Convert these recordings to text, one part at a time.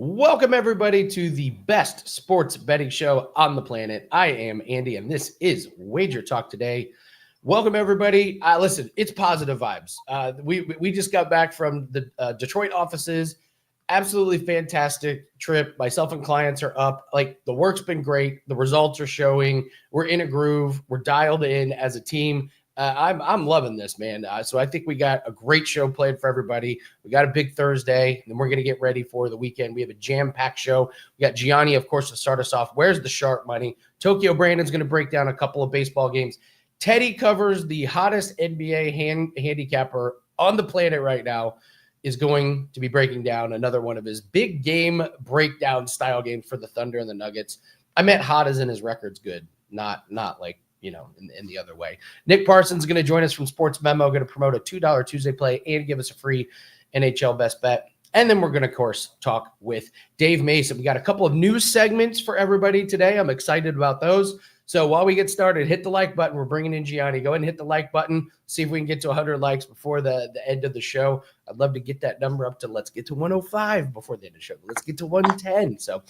Welcome, everybody, to the best sports betting show on the planet. I am Andy, and this is WagerTalk Today. Welcome, everybody. Listen, it's positive vibes. We just got back from the Detroit offices. Absolutely fantastic trip. Myself and clients are up. Like, the work's been great. The results are showing. We're in a groove. We're dialed in as a team. I'm loving this, man. So I think we got a great show planned for everybody. We got a big Thursday, and we're going to get ready for the weekend. We have a jam-packed show. We got Gianni, of course, to start us off. Where's the sharp money? Tokyo Brandon's going to break down a couple of baseball games. Teddy covers the hottest NBA handicapper on the planet right now, is going to be breaking down another one of his big game breakdown style games for the Thunder and the Nuggets. I meant hot as in his record's good, not like, in the other way. Nick Parsons is going to join us from Sports Memo, going to promote a $2 Tuesday play and give us a free NHL best bet. And then we're going to, of course, talk with Dave Mason. We got a couple of news segments for everybody today. I'm excited about those. So while we get started, hit the like button. We're bringing in Gianni. Go ahead and hit the like button. See if we can get to 100 likes before the end of the show. I'd love to get that number up to, let's get to 105 before the end of the show. Let's get to 110. So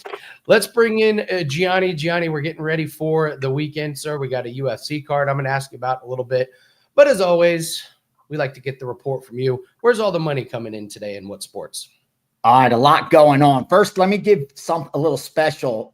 let's bring in Gianni. Gianni, we're getting ready for the weekend, sir. We got a UFC card I'm going to ask you about a little bit. But as always, we like to get the report from you. Where's all the money coming in today and what sports? All right, a lot going on. First, let me give a little special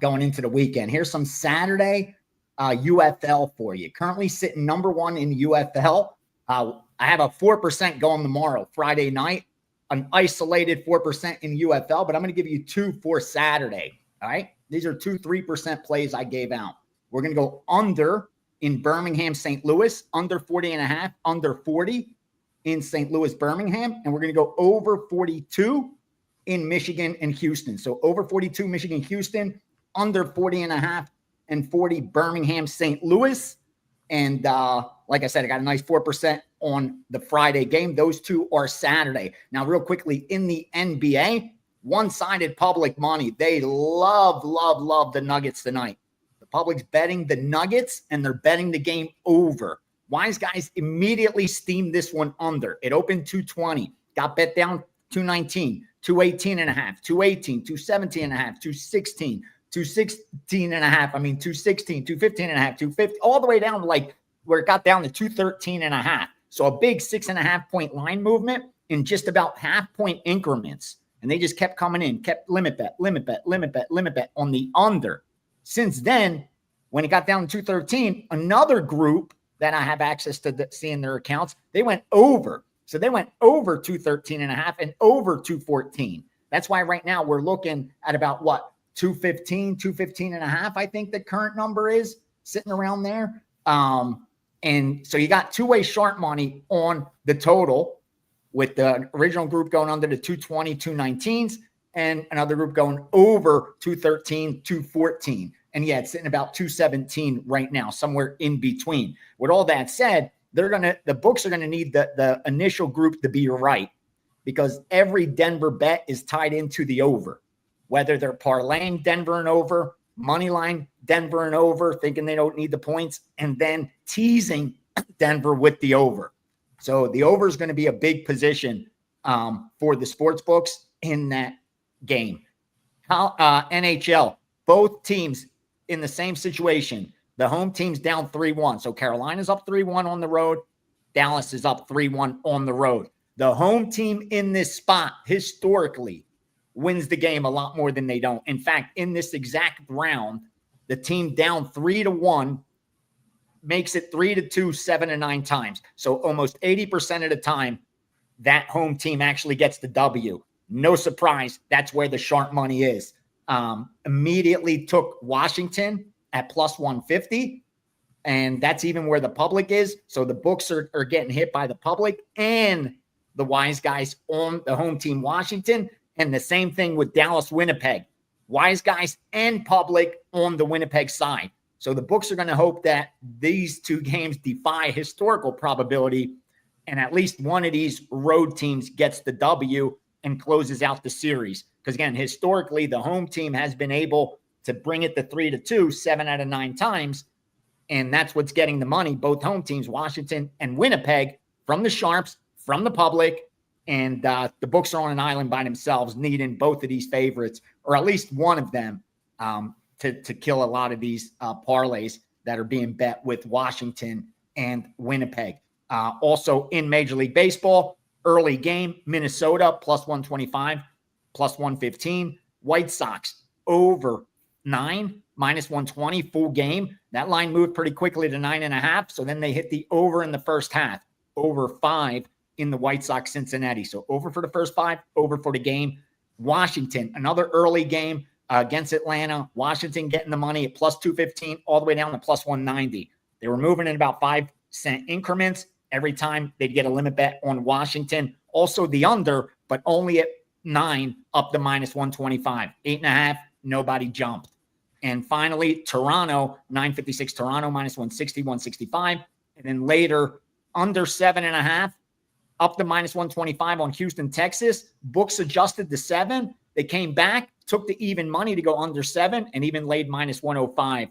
going into the weekend. Here's some Saturday UFL for you. Currently sitting number one in UFL. I have a 4% going tomorrow, Friday night, an isolated 4% in UFL, but I'm going to give you two for Saturday. All right, these are 3% plays I gave out. We're going to go under in Birmingham, St. Louis, under 40.5, under 40. In St. Louis, Birmingham, and we're going to go over 42 in Michigan and Houston. So over 42, Michigan, Houston, under 40.5 and 40, Birmingham, St. Louis. And like I said, I got a nice 4% on the Friday game. Those two are Saturday. Now, real quickly, in the NBA, one-sided public money. They love the Nuggets tonight. The public's betting the Nuggets, and they're betting the game over. Wise guys immediately steamed this one under. It opened 220, got bet down 219, 218.5, 218, 217.5, 216, 216.5. 216, 215.5, 250, all the way down to like where it got down to 213.5. So a big 6.5 point line movement in just about half point increments. And they just kept coming in, kept limit bet on the under. Since then, when it got down to 213, another group that I have access to seeing their accounts, they went over. So they went over 213.5 and over 214. That's why right now we're looking at about 215.5, I think the current number is sitting around there. And so you got two-way sharp money on the total with the original group going under the 220, 219s and another group going over 213, 214. And yeah, it's sitting about 217 right now, somewhere in between. With all that said, the books are gonna need the initial group to be right, because every Denver bet is tied into the over. Whether they're parlaying Denver and over, money line Denver and over, thinking they don't need the points, and then teasing Denver with the over. So the over is going to be a big position for the sports books in that game. NHL, both teams in the same situation. The home team's down 3-1. So Carolina's up 3-1 on the road. Dallas is up 3-1 on the road. The home team in this spot historically wins the game a lot more than they don't. In fact, in this exact round, the team down 3-1 makes it 3-2, 7-9 times. So almost 80% of the time, that home team actually gets the W. No surprise, that's where the sharp money is. Immediately took Washington at plus 150, and that's even where the public is. So the books are getting hit by the public and the wise guys on the home team Washington, and the same thing with Dallas Winnipeg. Wise guys and public on the Winnipeg side. So the books are going to hope that these two games defy historical probability, and at least one of these road teams gets the W and closes out the series. Because again, historically, the home team has been able to bring it to 3-2, 7 out of 9 times. And that's what's getting the money. Both home teams, Washington and Winnipeg, from the sharps, from the public, And the books are on an island by themselves, needing both of these favorites, or at least one of them, to kill a lot of these parlays that are being bet with Washington and Winnipeg. Also in Major League Baseball, early game, Minnesota plus 125, plus 115. White Sox over 9, minus 120, full game. That line moved pretty quickly to 9.5. So then they hit the over in the first half, over 5 in the White Sox Cincinnati. So over for the first 5, over for the game. Washington, another early game against Atlanta. Washington getting the money at plus 215 all the way down to plus 190. They were moving in about 5-cent increments every time they'd get a limit bet on Washington. Also the under, but only at 9 up to minus 125. 8.5, nobody jumped. And finally, Toronto, 956 Toronto, minus 160, 165. And then later, under 7.5, up to minus 125 on Houston, Texas. Books adjusted to 7. They came back, took the even money to go under 7, and even laid minus 105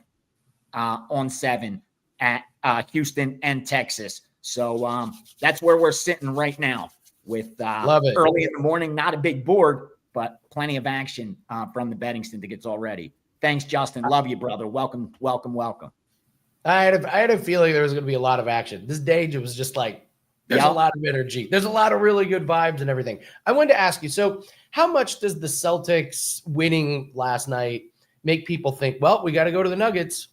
on 7 at Houston and Texas. So that's where we're sitting right now with early in the morning. Not a big board, but plenty of action from the betting syndicates already. Thanks, Justin. Love you, brother. Welcome, welcome, welcome. I had a feeling there was going to be a lot of action. This day was just like, there's a lot of energy. There's a lot of really good vibes and everything. I wanted to ask you, so how much does the Celtics winning last night make people think, well, we got to go to the Nuggets?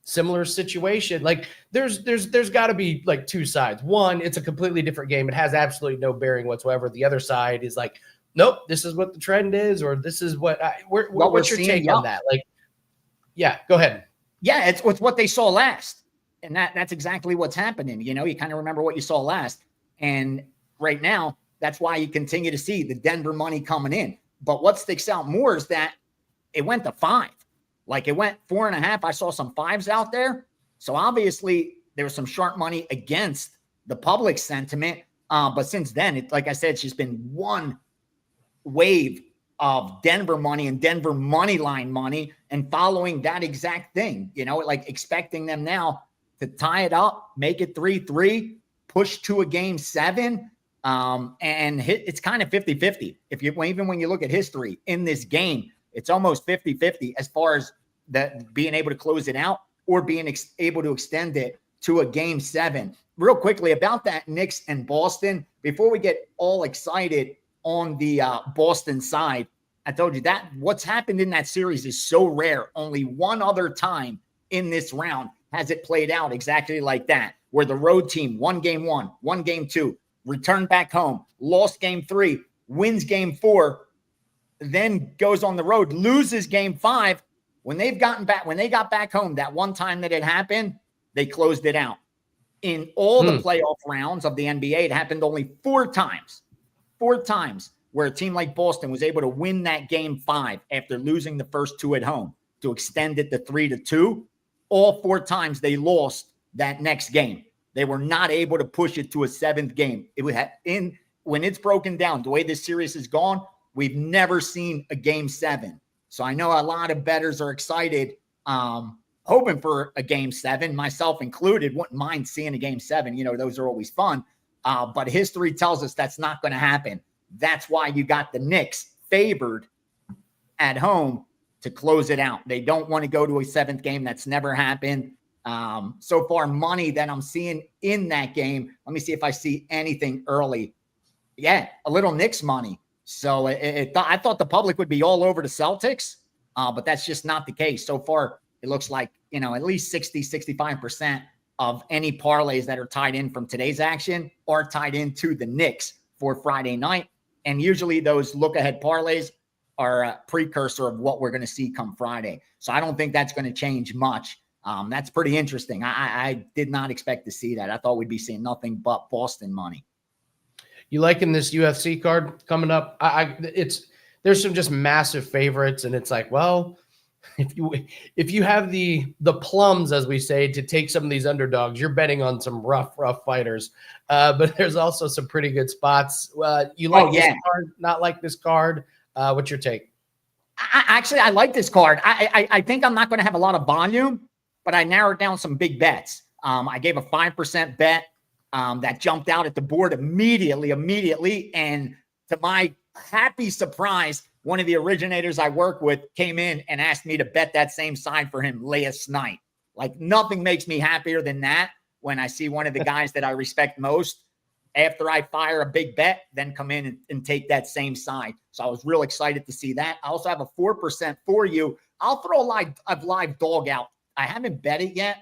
Similar situation. Like there's got to be like two sides. One, it's a completely different game. It has absolutely no bearing whatsoever. The other side is like, nope, this is what the trend is, or this is what what's your take on that? Like, yeah, go ahead. Yeah, it's what they saw last. And that's exactly what's happening. You know, you kind of remember what you saw last. And right now, that's why you continue to see the Denver money coming in. But what sticks out more is that it went to 5. Like it went 4.5. I saw some 5s out there. So obviously there was some sharp money against the public sentiment. But since then, like I said, it's just been one wave of Denver money and Denver money line money, and following that exact thing, you know, like expecting them now to tie it up, make it 3-3, push to a game 7, and hit. It's kind of 50-50. Even when you look at history in this game, it's almost 50-50 as far as that being able to close it out or being able to extend it to a game 7. Real quickly about that Knicks and Boston, before we get all excited on the Boston side, I told you that what's happened in that series is so rare. Only one other time in this round has it played out exactly like that, where the road team won game 1, won game 2, returned back home, lost game 3, wins game 4, then goes on the road, loses game 5. When they got back home, that one time that it happened, they closed it out. In all the playoff rounds of the NBA, it happened only 4 times. 4 times where a team like Boston was able to win that game 5 after losing the first 2 at home to extend it to 3-2. All 4 times they lost that next game. They were not able to push it to a 7th game. When it's broken down, the way this series has gone, we've never seen a game 7. So I know a lot of bettors are excited, hoping for a game 7, myself included. Wouldn't mind seeing a game 7. You know, those are always fun. But history tells us that's not going to happen. That's why you got the Knicks favored at home to close it out. They don't want to go to a 7th game. That's never happened. So far, money that I'm seeing in that game. Let me see if I see anything early. Yeah, a little Knicks money. So I thought the public would be all over the Celtics, but that's just not the case. So far, it looks like, you know, at least 65% of any parlays that are tied in from today's action are tied into the Knicks for Friday night. And usually those look-ahead parlays are a precursor of what we're going to see come Friday. So I don't think that's going to change much. That's pretty interesting. I did not expect to see that. I thought we'd be seeing nothing but Boston money. You liking this UFC card coming up? There's some just massive favorites, and it's like, well, if you have the plums, as we say, to take some of these underdogs, you're betting on some rough fighters. But there's also some pretty good spots. You like this card? Not like this card? What's your take? I like this card. I think I'm not going to have a lot of volume, but I narrowed down some big bets. I gave a 5% bet that jumped out at the board immediately. And to my happy surprise, one of the originators I work with came in and asked me to bet that same side for him last night. Like, nothing makes me happier than that when I see one of the guys that I respect most, after I fire a big bet, then come in and take that same side. So I was real excited to see that. I also have a 4% for you. I'll throw a live dog out. I haven't bet it yet,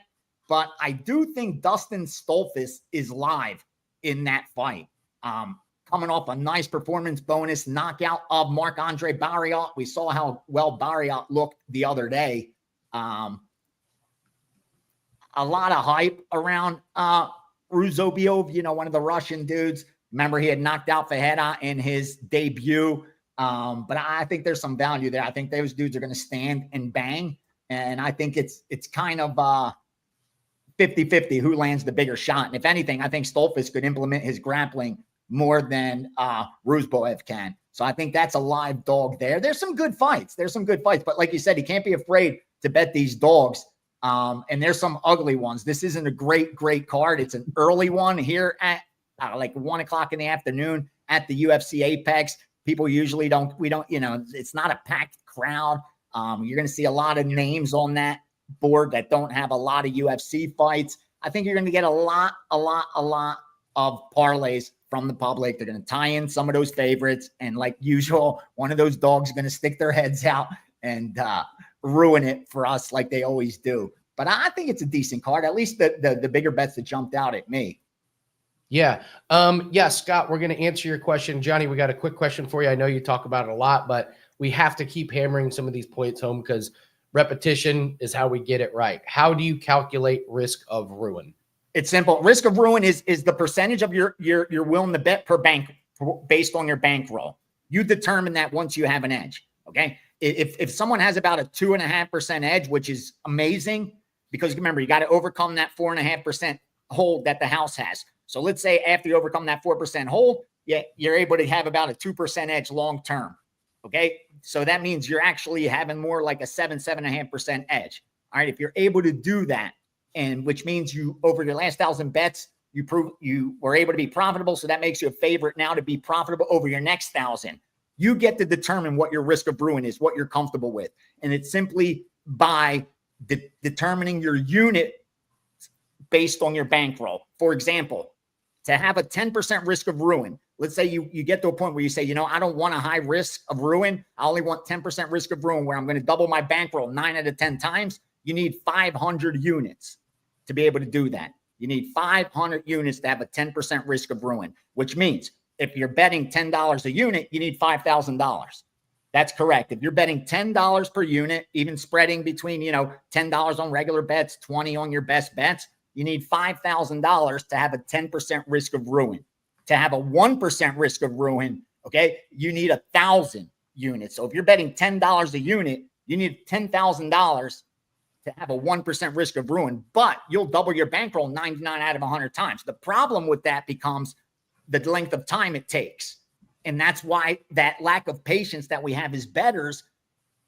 but I do think Dustin Stolfus is live in that fight. Coming off a nice performance bonus knockout of Marc-Andre Barriault. We saw how well Barriault looked the other day. A lot of hype around Ruzobiov, one of the Russian dudes. Remember, he had knocked out Fajeda in his debut. But I think there's some value there. I think those dudes are going to stand and bang. And I think it's kind of 50-50 who lands the bigger shot. And if anything, I think Stolfus could implement his grappling more than Ruzboev can. So I think that's a live dog there. There's some good fights. But like you said, you can't be afraid to bet these dogs. And there's some ugly ones. This isn't a great card. It's an early one here at like 1 o'clock in the afternoon at the UFC Apex. People usually it's not a packed crowd. You're going to see a lot of names on that board that don't have a lot of UFC fights. I think you're going to get a lot of parlays from the public. They're going to tie in some of those favorites. And like usual, one of those dogs is going to stick their heads out and ruin it for us like they always do. But I think it's a decent card, at least the bigger bets that jumped out at me. Yeah. Scott, we're going to answer your question. Johnny, we got a quick question for you. I know you talk about it a lot, but we have to keep hammering some of these points home because repetition is how we get it right. How do you calculate risk of ruin? It's simple. Risk of ruin is the percentage of your willing to bet per bank based on your bankroll. You determine that once you have an edge. Okay. If someone has about a 2.5% edge, which is amazing, because remember, you got to overcome that 4.5% hold that the house has. So let's say after you overcome that 4% hold, you're able to have about a 2% edge long term. Okay. So that means you're actually having more like a 7.5% edge. All right. If you're able to do that, and which means you, over your last 1,000 bets, you were able to be profitable. So that makes you a favorite now to be profitable over your next 1,000. You get to determine what your risk of ruin is, what you're comfortable with. And it's simply by determining your unit based on your bankroll. For example, to have a 10% risk of ruin, let's say you get to a point where you say, I don't want a high risk of ruin. I only want 10% risk of ruin where I'm going to double my bankroll 9 out of 10 times. You need 500 units to be able to do that. You need 500 units to have a 10% risk of ruin, which means if you're betting $10 a unit, you need $5,000. That's correct. If you're betting $10 per unit, even spreading between, $10 on regular bets, 20 on your best bets, you need $5,000 to have a 10% risk of ruin. To have a 1% risk of ruin, okay, you need 1,000 units. So if you're betting $10 a unit, you need $10,000 to have a 1% risk of ruin, but you'll double your bankroll 99 out of 100 times. The problem with that becomes the length of time it takes. And that's why that lack of patience that we have as bettors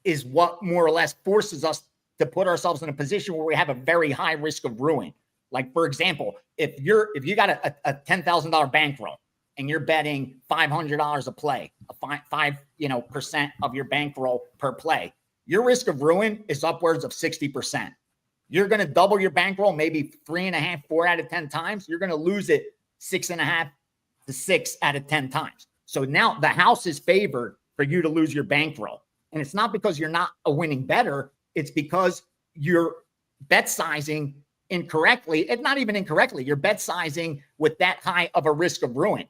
is what more or less forces us to put ourselves in a position where we have a very high risk of ruin. Like, for example, if you got a $10,000 bankroll and you're betting $500 a play, a percent of your bankroll per play, your risk of ruin is upwards of 60%. You're going to double your bankroll maybe 3.5, 4 out of 10 times. You're going to lose it 6.5 to 6 out of 10 times. So now the house is favored for you to lose your bankroll. And it's not because you're not a winning bettor. It's because you're bet sizing incorrectly. It's not even incorrectly. You're bet sizing with that high of a risk of ruin.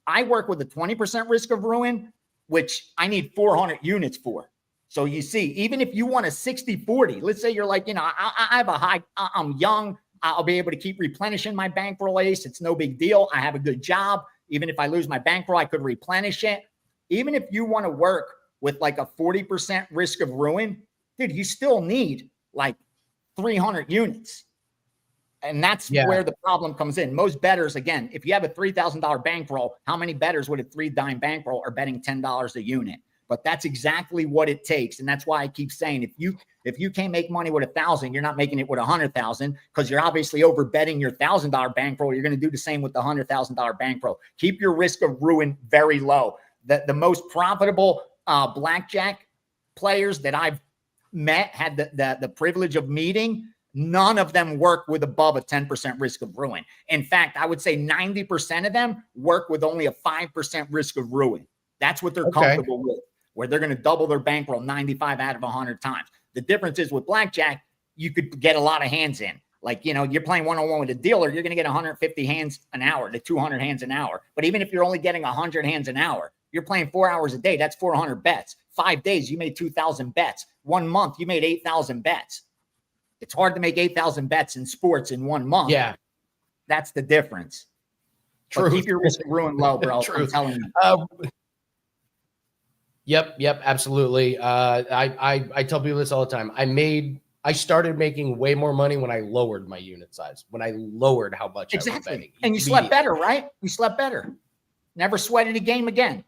I work with a 20% risk of ruin, which I need 400 units for. So you see, even if you want a 60-40, let's say you're like, I have a high, I'm young, I'll be able to keep replenishing my bankroll ace. It's no big deal. I have a good job. Even if I lose my bankroll, I could replenish it. Even if you want to work with like a 40% risk of ruin, dude, you still need like 300 units. And that's where the problem comes in. Most bettors, again, if you have a $3,000 bankroll, how many bettors with a $3 bankroll are betting $10 a unit? but that's exactly what it takes. And that's why I keep saying, if you can't make money with 1,000, you're not making it with 100,000, because you're obviously over betting your $1,000 bankroll. You're going to do the same with the $100,000 bankroll. Keep your risk of ruin very low. The most profitable blackjack players that I've met, had the privilege of meeting, none of them work with above a 10% risk of ruin. In fact, I would say 90% of them work with only a 5% risk of ruin. That's what they're comfortable with, where they're going to double their bankroll 95 out of 100 times. The difference is with blackjack, you could get a lot of hands in. Like, you're playing one-on-one with a dealer, you're going to get 150 hands an hour to 200 hands an hour. But even if you're only getting 100 hands an hour, you're playing 4 hours a day. That's 400 bets. 5 days, you made 2,000 bets. 1 month, you made 8,000 bets. It's hard to make 8,000 bets in sports in 1 month. Yeah. That's the difference. But keep your risk of ruin low, bro. I'm telling you. Yep, absolutely. I tell people this all the time. I started making way more money when I lowered my unit size, when I lowered how much I was betting. And you slept better, right? You slept better. Never sweated a game again.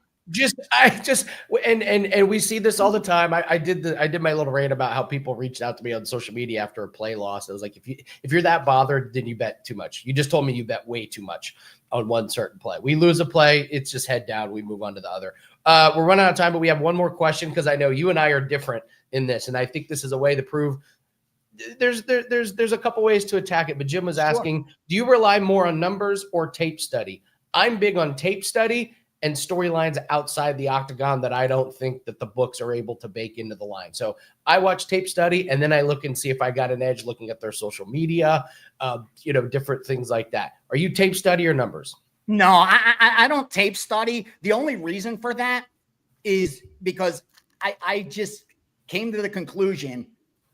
And we see this all the time. I did my little rant about how people reached out to me on social media after a play loss. I was like, if you're that bothered, then you bet too much. You just told me you bet way too much on one certain play. We lose a play, it's just head down. We move on to the other. We're running out of time, but we have one more question, because I know you and I are different in this, and I think this is a way to prove there's a couple ways to attack it. But Jim was asking, do you rely more on numbers or tape study? I'm big on tape study and storylines outside the octagon that I don't think that the books are able to bake into the line. So I watch tape study, and then I look and see if I got an edge looking at their social media, different things like that. Are you tape study or numbers? No, I don't tape study. The only reason for that is because I just came to the conclusion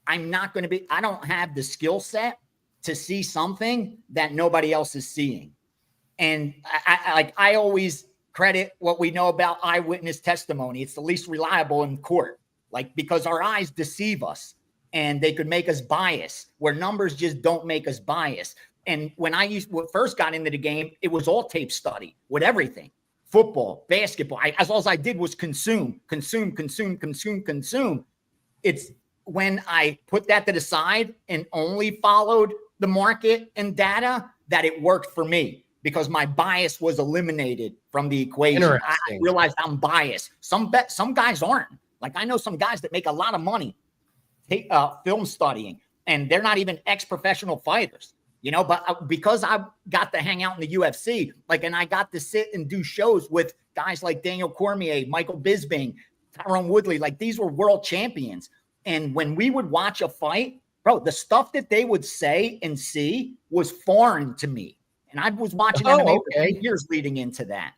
I don't have the skill set to see something that nobody else is seeing. And I always credit what we know about eyewitness testimony. It's the least reliable in court, because our eyes deceive us and they could make us bias, where numbers just don't make us bias. And when first got into the game, it was all tape study with everything. Football, basketball. All I did was consume. It's when I put that to the side and only followed the market and data that it worked for me, because my bias was eliminated from the equation. I realized I'm biased. Some guys aren't. I know some guys that make a lot of money film studying, and they're not even ex-professional fighters. But because I got to hang out in the UFC, and I got to sit and do shows with guys like Daniel Cormier, Michael Bisping, Tyrone Woodley, these were world champions. And when we would watch a fight, bro, the stuff that they would say and see was foreign to me. And I was watching MMA for 8 years leading into that.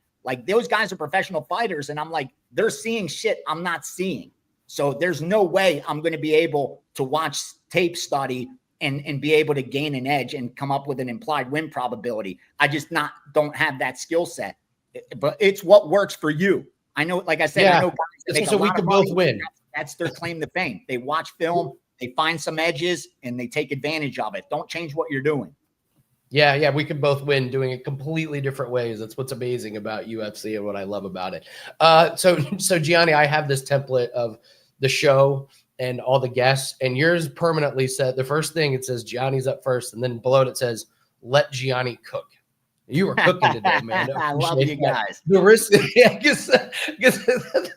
Those guys are professional fighters, and I'm they're seeing shit I'm not seeing. So there's no way I'm going to be able to watch tape study and be able to gain an edge and come up with an implied win probability. I just don't have that skill set. But it's what works for you. I know, like I said, I know guys that make so we can both win. That's their claim to fame. They watch film, they find some edges, and they take advantage of it. Don't change what you're doing. Yeah, we can both win doing it completely different ways. That's what's amazing about UFC and what I love about it. So Gianni, I have this template of the show and all the guests, and yours permanently said the first thing, it says Gianni's up first, and then below it says let Gianni cook. You were cooking today, man. I love you guys. The risk, I guess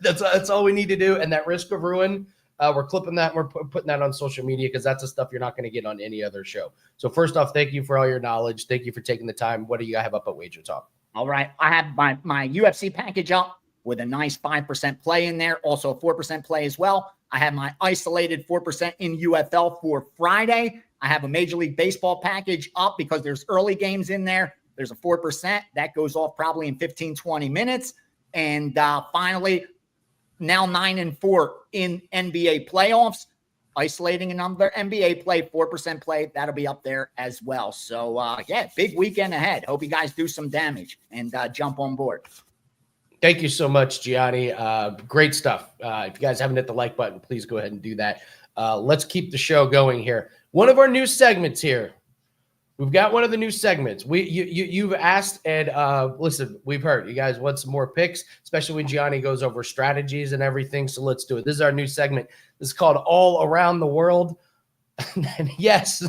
that's all we need to do. And that risk of ruin, we're clipping that. We're putting that on social media, because that's the stuff you're not going to get on any other show. So first off, thank you for all your knowledge. Thank you for taking the time. What do you have up at WagerTalk? All right. I have my UFC package up with a nice 5% play in there. Also a 4% play as well. I have my isolated 4% in UFL for Friday. I have a Major League Baseball package up because there's early games in there. There's a 4% that goes off probably in 15, 20 minutes. And finally, now 9-4 in NBA playoffs, isolating another NBA play, 4% play. That'll be up there as well. So, big weekend ahead. Hope you guys do some damage and jump on board. Thank you so much, Gianni. Great stuff. If you guys haven't hit the like button, please go ahead and do that. Let's keep the show going here. One of our new segments here. We've got one of the new segments. You've asked, and listen, we've heard you guys want some more picks, especially when Gianni goes over strategies and everything. So let's do it. This is our new segment. This is called All Around the World. And yes,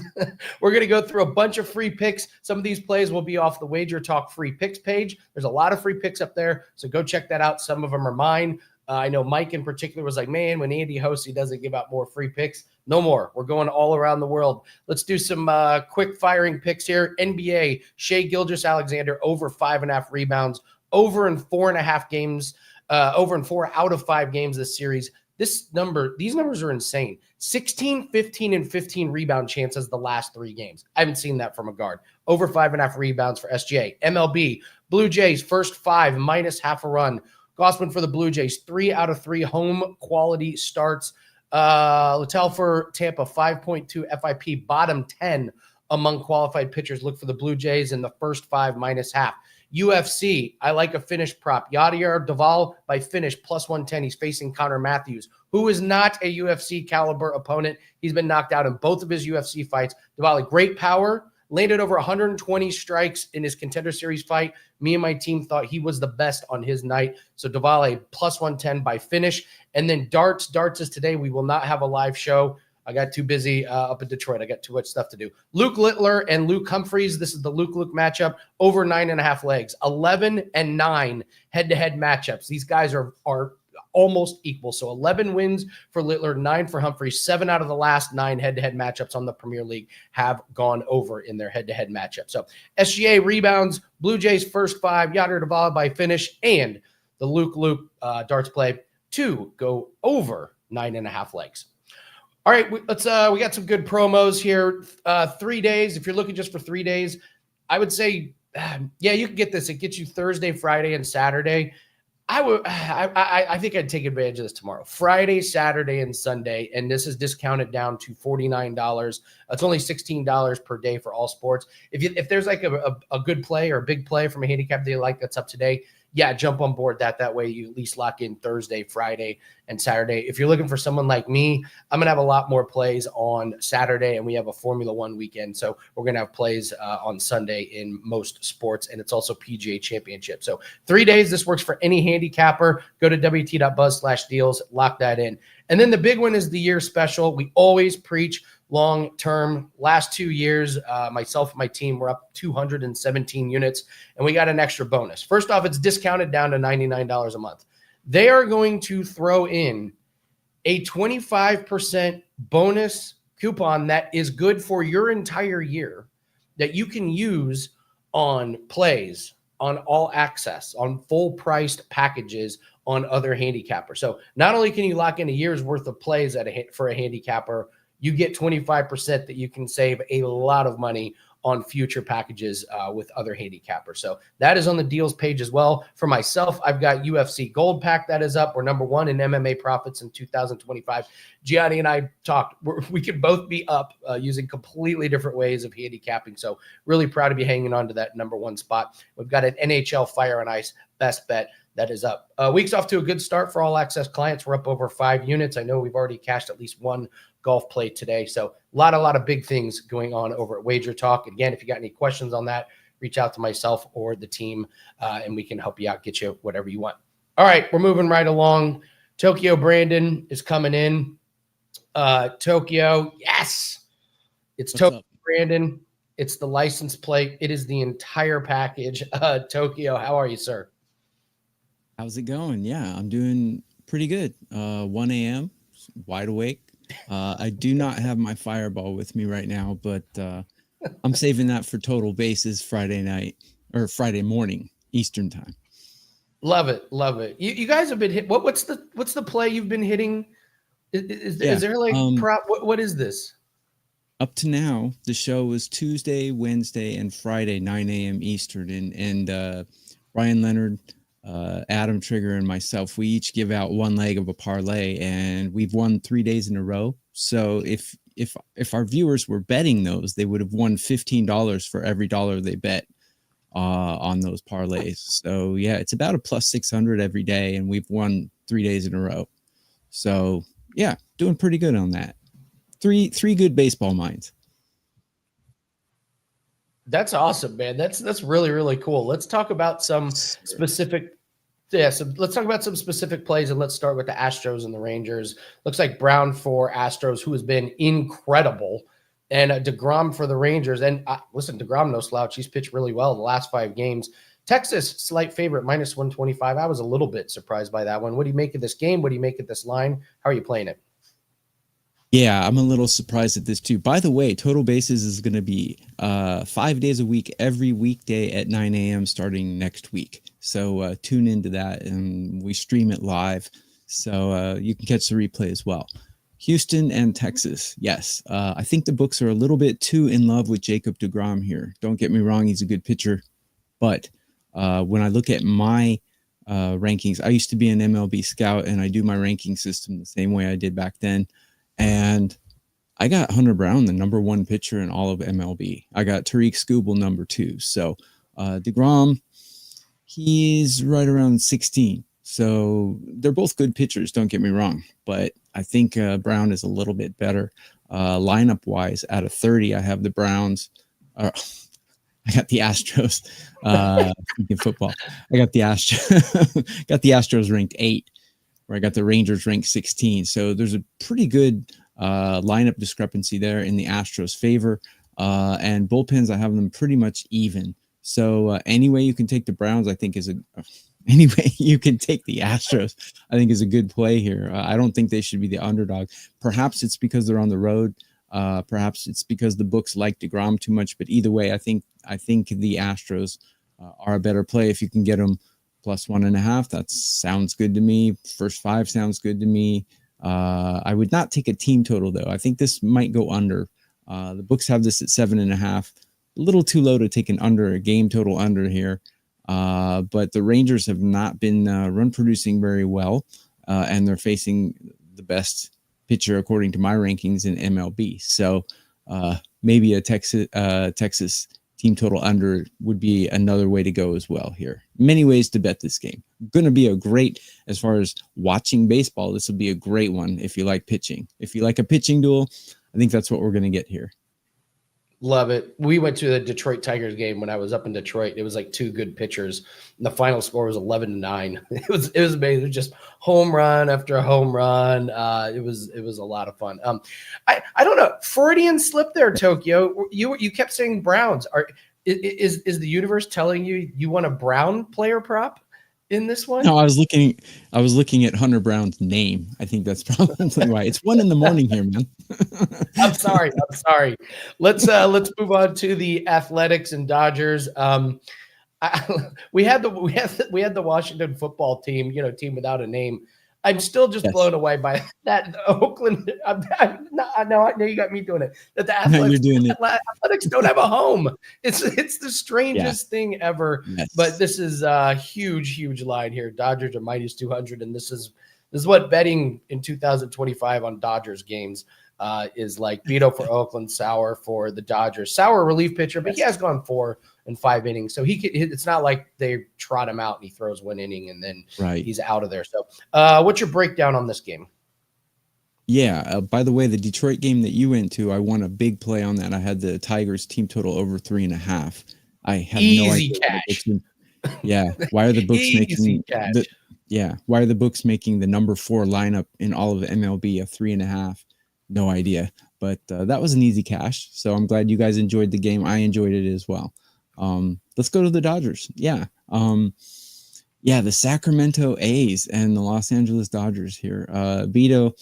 we're going to go through a bunch of free picks. Some of these plays will be off the WagerTalk free picks page. There's a lot of free picks up there, so go check that out. Some of them are mine. I know Mike in particular was like, man, when Andy hosts, he doesn't give out more free picks. No more. We're going all around the world. Let's do some quick firing picks here. NBA, Shai Gilgeous-Alexander over 5.5 rebounds, over in 4.5 games, over in 4 out of 5 games this series. These numbers are insane. 16, 15, and 15 rebound chances the last 3 games. I haven't seen that from a guard. Over 5.5 rebounds for SGA. MLB, Blue Jays, first 5, minus half a run. Gossman for the Blue Jays, 3 out of 3 home quality starts. Littell for Tampa, 5.2 FIP, bottom 10 among qualified pitchers. Look for the Blue Jays in the first 5, minus half. UFC, I like a finish prop. Yadier Duvall by finish, plus 110. He's facing Connor Matthews, who is not a UFC caliber opponent. He's been knocked out in both of his UFC fights. Duvall, great power, landed over 120 strikes in his Contender Series fight. Me and my team thought he was the best on his night. So Duvall, plus 110 by finish. And then darts. Darts is today. We will not have a live show. I got too busy up in Detroit. I got too much stuff to do. Luke Littler and Luke Humphreys. This is the Luke matchup, over 9.5 legs. 11 and 9 head-to-head matchups. These guys are almost equal. So 11 wins for Littler, 9 for Humphreys. 7 out of the last 9 head-to-head matchups on the Premier League have gone over in their head-to-head matchup. So SGA rebounds, Blue Jays first 5, Yadier Duvall by finish, and the Luke darts play to go over 9.5 legs. All right, we got some good promos here. 3 days. If you're looking just for 3 days, I would say, yeah, you can get this. It gets you Thursday, Friday, and Saturday. I think I'd take advantage of this tomorrow. Friday, Saturday, and Sunday, and this is discounted down to $49. It's only $16 per day for all sports. If there's like a good play or a big play from a handicap that you like that's up today, yeah, jump on board that. That way you at least lock in Thursday, Friday, and Saturday. If you're looking for someone like me, I'm going to have a lot more plays on Saturday, and we have a Formula One weekend. So we're going to have plays on Sunday in most sports, and it's also PGA Championship. So 3 days, this works for any handicapper. Go to wt.buzz/deals, lock that in. And then the big one is the year special. We always preach long-term. Last 2 years, myself and my team were up 217 units, and we got an extra bonus. First off, it's discounted down to $99 a month. They are going to throw in a 25% bonus coupon that is good for your entire year that you can use on plays, on all access, on full-priced packages, on other handicappers. So not only can you lock in a year's worth of plays for a handicapper, you get 25% that you can save a lot of money on future packages with other handicappers. So that is on the deals page as well. For myself, I've got UFC Gold Pack that is up. We're number 1 in MMA profits in 2025. Gianni and I talked. We could both be up using completely different ways of handicapping. So really proud to be hanging on to that number 1 spot. We've got an NHL Fire and Ice best bet that is up. Week's off to a good start for all access clients. We're up over 5 units. I know we've already cashed at least 1 golf play today. So a lot of big things going on over at WagerTalk. Again, if you got any questions on that, reach out to myself or the team, and we can help you out, get you whatever you want. All right, we're moving right along. Tokyo Brandon is coming in. Tokyo, yes. It's Tokyo Brandon. It's the license plate. It is the entire package. Tokyo, how are you, sir? How's it going? Yeah, I'm doing pretty good. 1 a.m., wide awake. I do not have my fireball with me right now, but I'm saving that for total bases Friday night or Friday morning Eastern time. Love it, love it. You guys have been hit. What's the play you've been hitting? Is there like prop? What is this? Up to now, the show was Tuesday, Wednesday, and Friday 9 a.m. Eastern, and Ryan Leonard, Adam Trigger, and myself, we each give out 1 leg of a parlay, and we've won 3 days in a row. So if our viewers were betting those, they would have won $15 for every dollar they bet on those parlays. So yeah, it's about a plus 600 every day, and we've won 3 days in a row. So yeah, doing pretty good on that. Three good baseball minds. That's awesome, man. That's really, really cool. Let's talk about some specific. Yeah, so let's talk about some specific plays, and let's start with the Astros and the Rangers. Looks like Brown for Astros, who has been incredible, and DeGrom for the Rangers. And listen, DeGrom, no slouch. He's pitched really well the last 5 games. Texas, slight favorite, minus 125. I was a little bit surprised by that one. What do you make of this game? What do you make of this line? How are you playing it? Yeah, I'm a little surprised at this too. By the way, Total Bases is going to be 5 days a week, every weekday at 9 a.m. starting next week. So tune into that, and we stream it live. So you can catch the replay as well. Houston and Texas. Yes, I think the books are a little bit too in love with Jacob deGrom here. Don't get me wrong, he's a good pitcher. But when I look at my rankings, I used to be an MLB scout, and I do my ranking system the same way I did back then. And I got Hunter Brown, the number 1 pitcher in all of MLB. I got Tariq Skubal, number 2. So DeGrom, he's right around 16. So they're both good pitchers, don't get me wrong. But I think Brown is a little bit better. Lineup-wise, out of 30, I have the Browns. I got the Astros. Speaking of football, I got the Astros. Got the Astros ranked 8. Where I got the Rangers ranked 16. So there's a pretty good lineup discrepancy there in the Astros' favor. And bullpens, I have them pretty much even. So any way you can take the Browns, I think any way you can take the Astros, I think is a good play here. I don't think they should be the underdog. Perhaps it's because they're on the road. Perhaps it's because the books like DeGrom too much. But either way, I think the Astros are a better play if you can get them plus 1.5. That sounds good to me. First 5 sounds good to me. I would not take a team total though. I think this might go under. The books have this at 7.5. A little too low to take a game total under here. But the Rangers have not been run producing very well, and they're facing the best pitcher according to my rankings in MLB. So maybe a Texas team total under would be another way to go as well here. Many ways to bet this game. Going to be a great, as far as watching baseball, this will be a great one if you like pitching. If you like a pitching duel, I think that's what we're going to get here. Love it. We went to the Detroit Tigers game when I was up in Detroit. It was like 2 good pitchers. And the final score was 11-9. It was amazing. It was just home run after home run. It was a lot of fun. I don't know. Freudian slip there, Tokyo. You kept saying Browns. Is the universe telling you want a Brown player prop in this one? No, I was looking at Hunter Brown's name. I think that's probably why. It's 1 a.m. here, man. I'm sorry. Let's move on to the Athletics and Dodgers. We had the Washington football team, team without a name. I'm still just blown away by that. Oakland. No, you got me doing it. That the Athletics don't have a home. It's the strangest thing ever. Yes. But this is a huge line here. Dodgers are minus 200, and this is what betting in 2025 on Dodgers games is like. Vito for Oakland, Sauer for the Dodgers. Sauer relief pitcher, but he has gone 4 and 5 innings, so it's not like they trot him out and he throws 1 inning and then he's out of there. So what's your breakdown on this game? By the way, the Detroit game that you went to, I won a big play on that. I had the Tigers team total over 3.5. I have no idea cash. Why are the books why are the books making the number 4 lineup in all of MLB a 3.5? No idea, but that was an easy cash. So I'm glad you guys enjoyed the game. I enjoyed it as well. Let's go to the Dodgers. The Sacramento A's and the Los Angeles Dodgers here. Vito,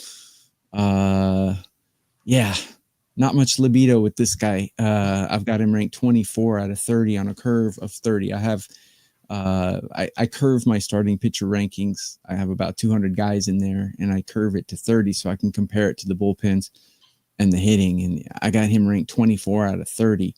not much libido with this guy. I've got him ranked 24 out of 30 on a curve of 30. I have I curve my starting pitcher rankings. I have about 200 guys in there, and I curve it to 30 so I can compare it to the bullpens and the hitting. And I got him ranked 24 out of 30.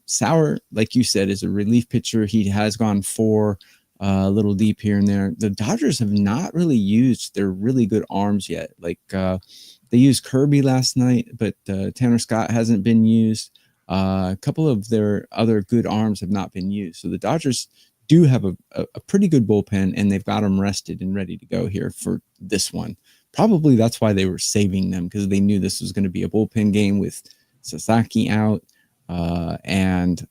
Sauer, like you said, is a relief pitcher. He has gone 4 a little deep here and there. The Dodgers have not really used their really good arms yet. Like they used Kirby last night, but Tanner Scott hasn't been used. A couple of their other good arms have not been used. So the Dodgers do have a pretty good bullpen, and they've got them rested and ready to go here for this one. Probably that's why they were saving them, because they knew this was going to be a bullpen game with Sasaki out. and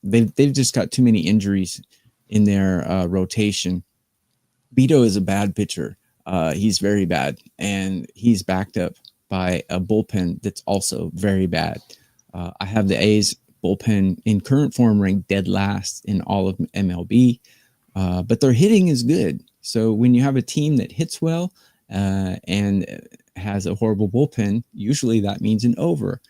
they've just got too many injuries in their rotation. Beto is a bad pitcher. He's very bad, and he's backed up by a bullpen that's also very bad. I have the A's bullpen in current form ranked dead last in all of MLB, but their hitting is good. So when you have a team that hits well and has a horrible bullpen, usually that means an over.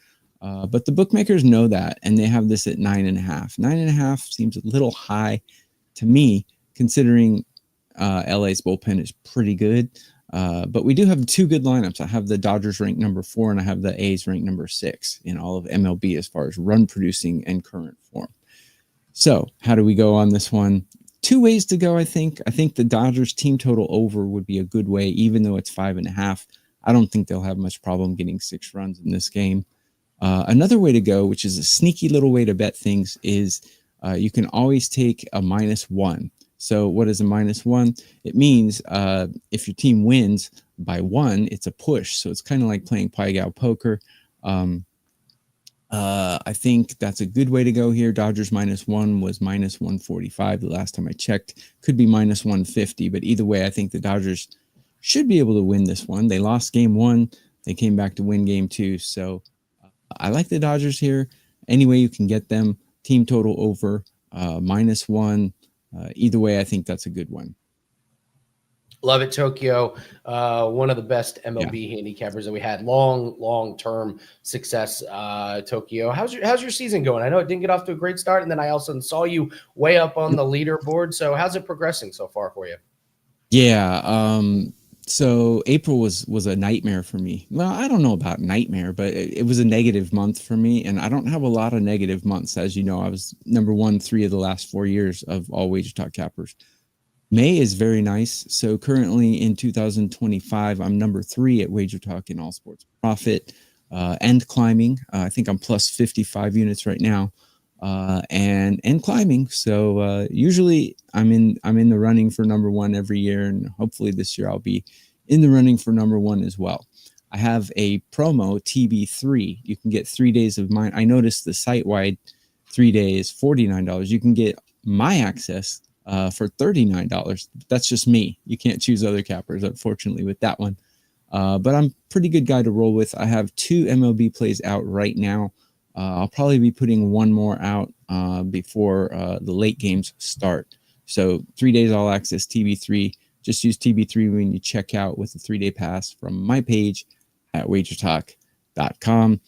But the bookmakers know that, and they have this at 9.5. 9.5 seems a little high to me, considering LA's bullpen is pretty good. But we do have two good lineups. I have the Dodgers ranked number 4, and I have the A's ranked number 6 in all of MLB as far as run producing and current form. So how do we go on this one? 2 ways to go, I think. I think the Dodgers team total over would be a good way, even though it's 5.5. I don't think they'll have much problem getting 6 runs in this game. Another way to go, which is a sneaky little way to bet things, is you can always take a -1. So what is a -1? It means if your team wins by 1, it's a push. So it's kind of like playing Pai Gow poker. I think that's a good way to go here. Dodgers -1 was -145 the last time I checked. Could be -150, but either way, I think the Dodgers should be able to win this one. They lost game 1. They came back to win game 2. So I like the Dodgers here. Any way you can get them. Team total over, -1. Either way, I think that's a good one. Love it, Tokyo. One of the best MLB handicappers that we had. Long-term success, Tokyo. How's your season going? I know it didn't get off to a great start, and then I also saw you way up on the leaderboard. So how's it progressing so far for you? Yeah. So April was a nightmare for me. Well, I don't know about nightmare, but it was a negative month for me, and I don't have a lot of negative months. As you know, I was number 1 3 of the last 4 years of all WagerTalk cappers. May is very nice. So currently in 2025, I'm number 3 at WagerTalk in all sports profit and climbing. I think I'm plus 55 units right now, and climbing. So usually I'm in the running for number 1 every year, and hopefully this year I'll be in the running for number 1 as well. I have a promo TB3. You can get 3 days of mine. I noticed the site-wide 3 days, $49. You can get my access for $39. That's just me. You can't choose other cappers, unfortunately, with that one. But I'm a pretty good guy to roll with. I have 2 MLB plays out right now. I'll probably be putting 1 more out before the late games start. So 3 days all access TB3. Just use TB3 when you check out with a 3-day pass from my page at WagerTalk.com.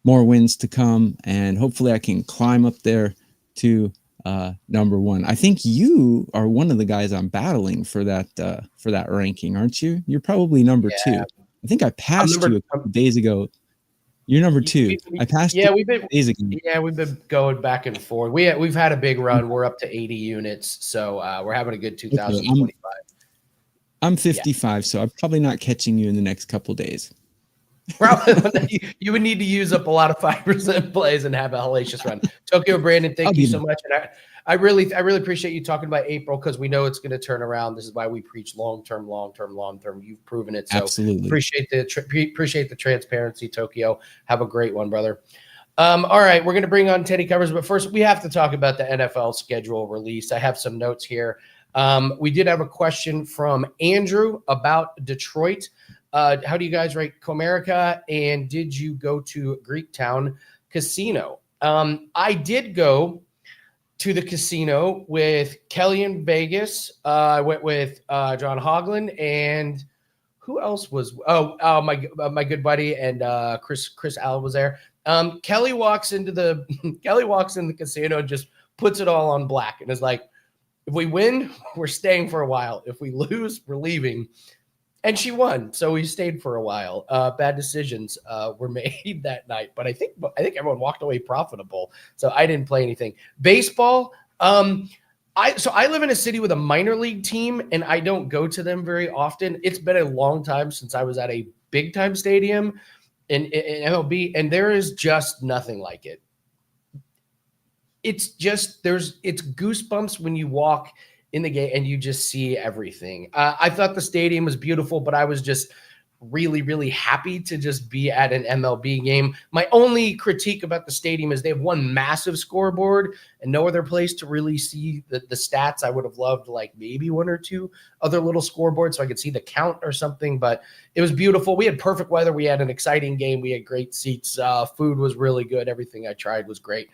More wins to come, and hopefully I can climb up there to number 1. I think you are one of the guys I'm battling for that ranking, aren't you? You're probably number 2. I think I passed you a couple days ago. You're number 2. I passed you days ago. Yeah, we've been going back and forth. We've had a big run. We're up to 80 units, so we're having a good 2025. I'm 55, so I'm probably not catching you in the next couple days. Probably you would need to use up a lot of 5% plays and have a hellacious run. Tokyo Brandon, thank you so much. And I really appreciate you talking about April, because we know it's going to turn around. This is why we preach long-term. You've proven it. So absolutely appreciate the transparency, Tokyo. Have a great one, brother. All right, we're going to bring on Teddy Covers, but first we have to talk about the NFL schedule release. I have some notes here. We did have a question from Andrew about Detroit. How do you guys rate Comerica? And did you go to Greektown Casino? I did go to the casino with Kelly in Vegas. I went with John Hoagland, and who else was? My good buddy, and Chris Allen was there. Kelly walks into the casino and just puts it all on black, and is like, if we win, we're staying for a while. If we lose, we're leaving. And she won, so we stayed for a while. Bad decisions were made that night, but I think everyone walked away profitable. So I didn't play anything. Baseball. I live in a city with a minor league team, and I don't go to them very often. It's been a long time since I was at a big time stadium in MLB, and there is just nothing like it. It's goosebumps when you walk in the gate and you just see everything. I thought the stadium was beautiful, but I was just really, really happy to just be at an MLB game. My only critique about the stadium is they have one massive scoreboard and no other place to really see the stats. I would have loved like maybe one or two other little scoreboards so I could see the count or something, but it was beautiful. We had perfect weather. We had an exciting game. We had great seats. Food was really good. Everything I tried was great.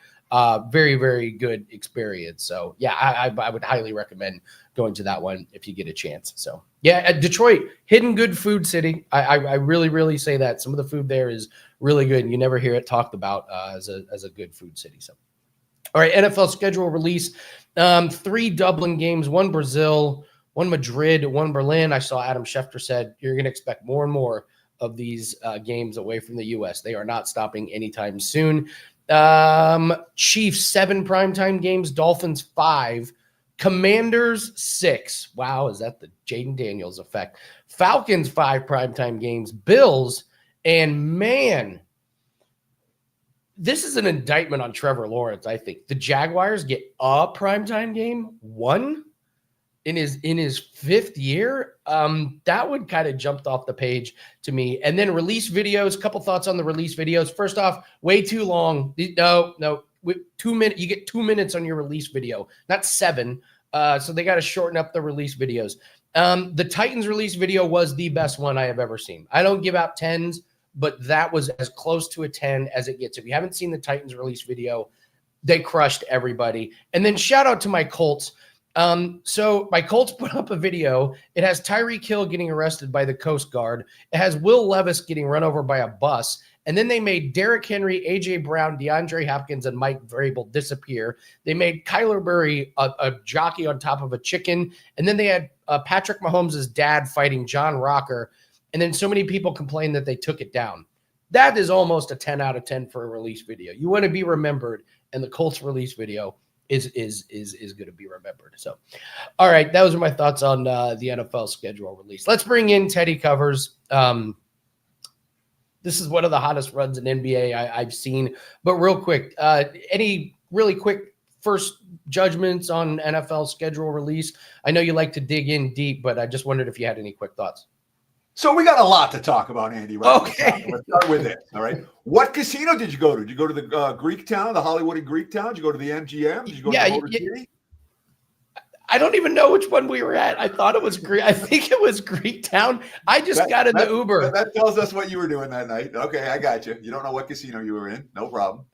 Very, very good experience. So yeah, I would highly recommend going to that one if you get a chance. So yeah, at Detroit, hidden good food city. I really, really say that some of the food there is really good, and you never hear it talked about as a good food city. So, all right, NFL schedule release: 3 Dublin games, 1 Brazil, 1 Madrid, 1 Berlin. I saw Adam Schefter said you're going to expect more and more of these games away from the U.S. They are not stopping anytime soon. Chiefs 7 primetime games, Dolphins 5. Commanders 6. Wow, is that the Jaden Daniels effect? Falcons 5 primetime games, Bills, and man, this is an indictment on Trevor Lawrence, I think. The Jaguars get a primetime game, 1 in his 5th year. That one kind of jumped off the page to me. And then release videos, couple thoughts on the release videos. First off, way too long. No. 2 minutes, you get 2 minutes on your release video, not 7. So they got to shorten up the release videos. The Titans release video was the best one I have ever seen. I don't give out 10s, but that was as close to a 10 as it gets. If you haven't seen the Titans release video, they crushed everybody. And then shout out to my Colts. So my Colts put up a video. It has Tyreek Hill getting arrested by the Coast Guard. It has Will Levis getting run over by a bus. And then they made Derrick Henry, A.J. Brown, DeAndre Hopkins, and Mike Vrabel disappear. They made Kyler Murray a jockey on top of a chicken. And then they had Patrick Mahomes' dad fighting John Rocker. And then so many people complained that they took it down. That is almost a 10 out of 10 for a release video. You want to be remembered, and the Colts release video is going to be remembered. So, all right, those are my thoughts on the NFL schedule release. Let's bring in Teddy Covers. This is one of the hottest runs in NBA I've seen. But real quick, any really quick first judgments on NFL schedule release? I know you like to dig in deep, but I just wondered if you had any quick thoughts. So we got a lot to talk about, Andy. Right? Okay. Let's start with it. All right. What casino did you go to? Did you go to the Greek town, the Hollywood Greek town? Did you go to the MGM? Did you go to Motor City? I don't even know which one we were at. I thought it was Greek. I think it was Greek Town. I just got in the Uber. That tells us what you were doing that night. Okay, I got you. You don't know what casino you were in. No problem.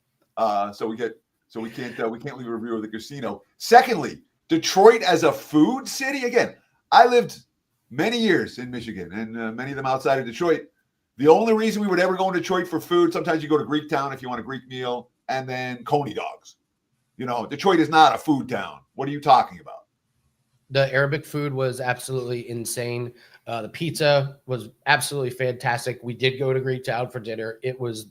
So we can't leave a review of the casino. Secondly, Detroit as a food city. Again, I lived many years in Michigan and many of them outside of Detroit. The only reason we would ever go in Detroit for food, sometimes you go to Greek Town if you want a Greek meal, and then Coney dogs. You know, Detroit is not a food town. What are you talking about? The Arabic food was absolutely insane. The pizza was absolutely fantastic. We did go to Greek Town for dinner. It was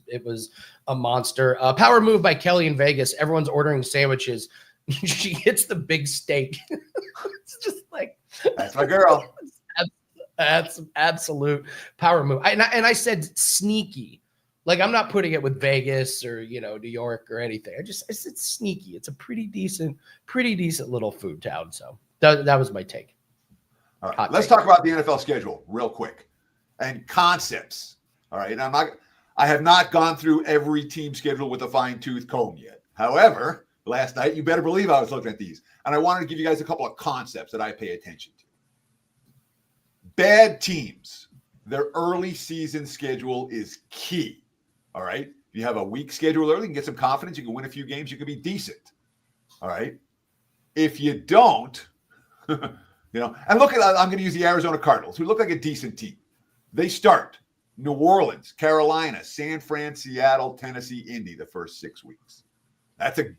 a monster. Power move by Kelly in Vegas. Everyone's ordering sandwiches. She hits the big steak. It's just like, that's my girl. That's absolute power move. And I said sneaky. Like, I'm not putting it with Vegas or, New York or anything. I said sneaky. It's a pretty decent little food town. So that was my take. All right. Let's talk about the NFL schedule real quick and concepts. All right. I have not gone through every team schedule with a fine tooth comb yet. However, last night, you better believe I was looking at these, and I wanted to give you guys a couple of concepts that I pay attention to. Bad teams, their early season schedule is key. All right. If you have a weak schedule early, you can get some confidence. You can win a few games. You can be decent. All right. If you don't, and look at, I'm going to use the Arizona Cardinals, who look like a decent team. They start New Orleans, Carolina, San Fran, Seattle, Tennessee, Indy the first 6 weeks. That's a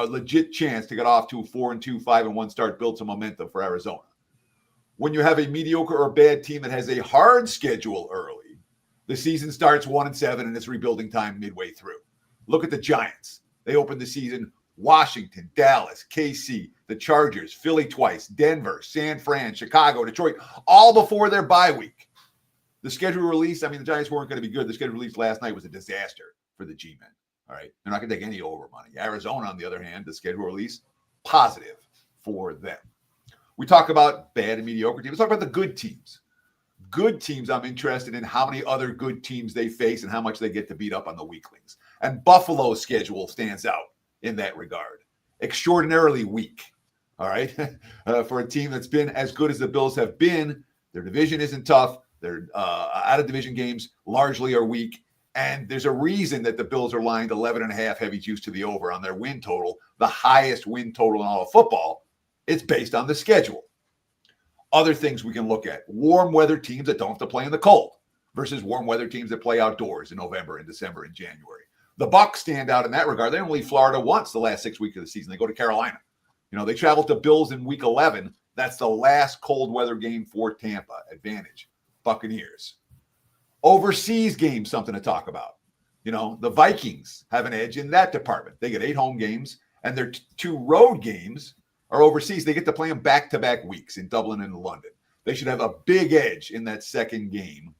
legit chance to get off to a 4-2, 5-1 start, build some momentum for Arizona. When you have a mediocre or bad team that has a hard schedule early, the season starts 1-7 and it's rebuilding time midway through. Look at the Giants. They opened the season Washington, Dallas, KC, the Chargers, Philly twice, Denver, San Fran, Chicago, Detroit, all before their bye week. The schedule release, the Giants weren't going to be good. The schedule release last night was a disaster for the G-men. All right. They're not going to take any over money. Arizona, on the other hand, the schedule release, positive for them. We talk about bad and mediocre teams. Let's talk about the good teams. good teams, I'm interested in how many other good teams they face and how much they get to beat up on the weaklings. And Buffalo's schedule stands out in that regard. Extraordinarily weak, all right? For a team that's been as good as the Bills have been, their division isn't tough. Their out-of-division games largely are weak. And there's a reason that the Bills are lined 11.5 heavy juice to the over on their win total, the highest win total in all of football. It's based on the schedule. Other things we can look at: warm weather teams that don't have to play in the cold versus warm weather teams that play outdoors in November and December and January. The Bucs stand out in that regard. They only leave Florida once the last 6 weeks of the season. They go to Carolina. They travel to Bills in week 11. That's the last cold weather game for Tampa. Advantage, Buccaneers. Overseas games, something to talk about. The Vikings have an edge in that department. They get 8 home games, and their 2 road games are overseas. They get to play them back-to-back weeks in Dublin and London. They should have a big edge in that second game.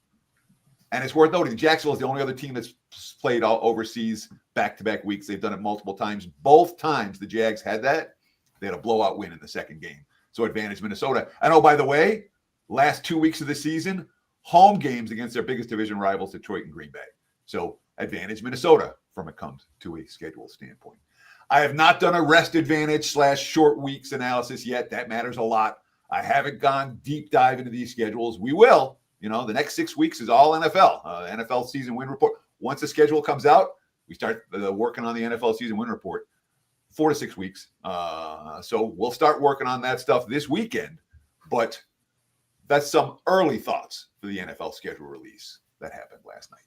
And it's worth noting, Jacksonville is the only other team that's played all overseas back-to-back weeks. They've done it multiple times. Both times the Jags had that, they had a blowout win in the second game. So advantage Minnesota. And oh, by the way, last 2 weeks of the season, home games against their biggest division rivals, Detroit and Green Bay. So advantage Minnesota from it comes to a schedule standpoint. I have not done a rest advantage / short weeks analysis yet. That matters a lot. I haven't gone deep dive into these schedules. We will. The next 6 weeks is all NFL. NFL season win report. Once the schedule comes out, we start working on the NFL season win report. 4 to 6 weeks. So we'll start working on that stuff this weekend. But that's some early thoughts for the NFL schedule release that happened last night.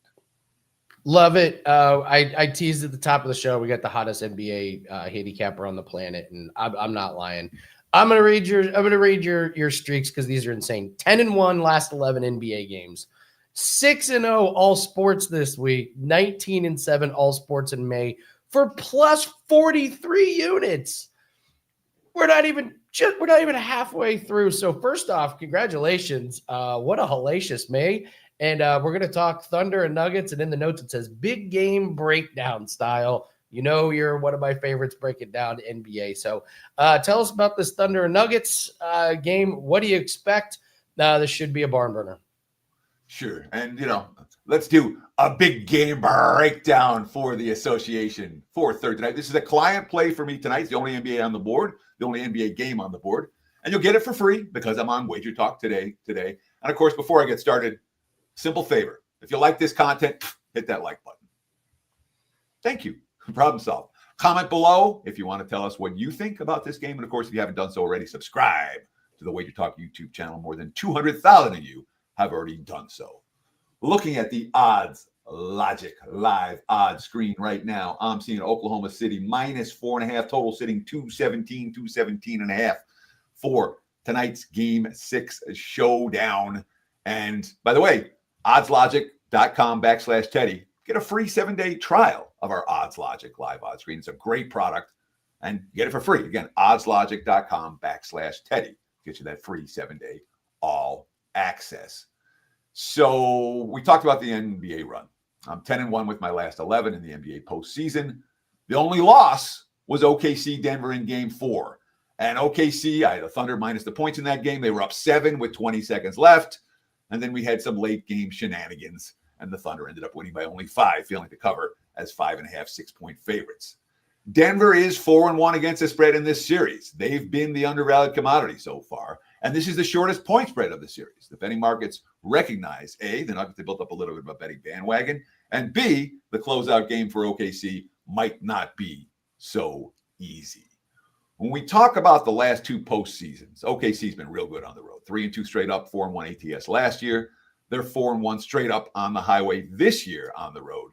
Love it. I teased at the top of the show. We got the hottest NBA handicapper on the planet, and I'm not lying. I'm gonna read your streaks because these are insane. 10-1 last 11 NBA games. 6-0 all sports this week. 19-7 all sports in May for plus 43 units. We're not even halfway through. So first off, congratulations. What a hellacious May. And we're going to talk Thunder and Nuggets. And in the notes, it says big game breakdown style. You're one of my favorites breaking down NBA. So tell us about this Thunder and Nuggets game. What do you expect? This should be a barn burner. Sure. And, let's do a big game breakdown for the association for Thursday night. This is a client play for me tonight. It's the only NBA on the board, the only NBA game on the board. And you'll get it for free because I'm on WagerTalk today. And, of course, before I get started, simple favor. If you like this content, hit that like button. Thank you. Problem solved. Comment below if you want to tell us what you think about this game. And, of course, if you haven't done so already, subscribe to the WagerTalk YouTube channel. More than 200,000 of you have already done so. Looking at the odds logic live odds screen right now, I'm seeing Oklahoma City minus 4.5, total sitting 217.5 for tonight's game 6 showdown. And by the way, oddslogic.com/Teddy. Get a free 7-day trial of our Odds Logic live odds screen. It's a great product and get it for free. Again, oddslogic.com/Teddy. Get you that free 7-day all access. So we talked about the NBA run. I'm 10-1 with my last 11 in the NBA postseason. The only loss was OKC Denver in game 4. And OKC, I had the Thunder minus the points in that game. They were up 7 with 20 seconds left. And then we had some late game shenanigans. And the Thunder ended up winning by only 5, failing to cover as 5.5, 6-point favorites. Denver is 4-1 against the spread in this series. They've been the undervalued commodity so far. And this is the shortest point spread of the series. The betting markets recognize, A, the Nuggets, they built up a little bit of a betting bandwagon, and B, the closeout game for OKC might not be so easy. When we talk about the last 2 postseasons, OKC's been real good on the road. 3-2 straight up, 4-1 ATS last year. They're 4-1 straight up on the highway this year on the road.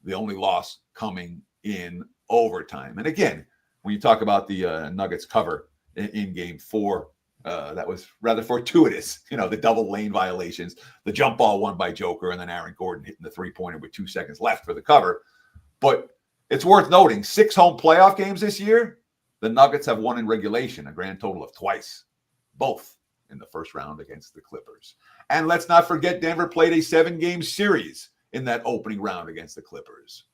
The only loss coming in overtime. And again, when you talk about the Nuggets cover in game 4, that was rather fortuitous. The double lane violations, the jump ball won by Joker, and then Aaron Gordon hitting the 3-pointer with 2 seconds left for the cover. But it's worth noting, 6 home playoff games this year, the Nuggets have won in regulation, a grand total of twice, both in the first round against the Clippers. And let's not forget, Denver played a 7-game series in that opening round against the Clippers.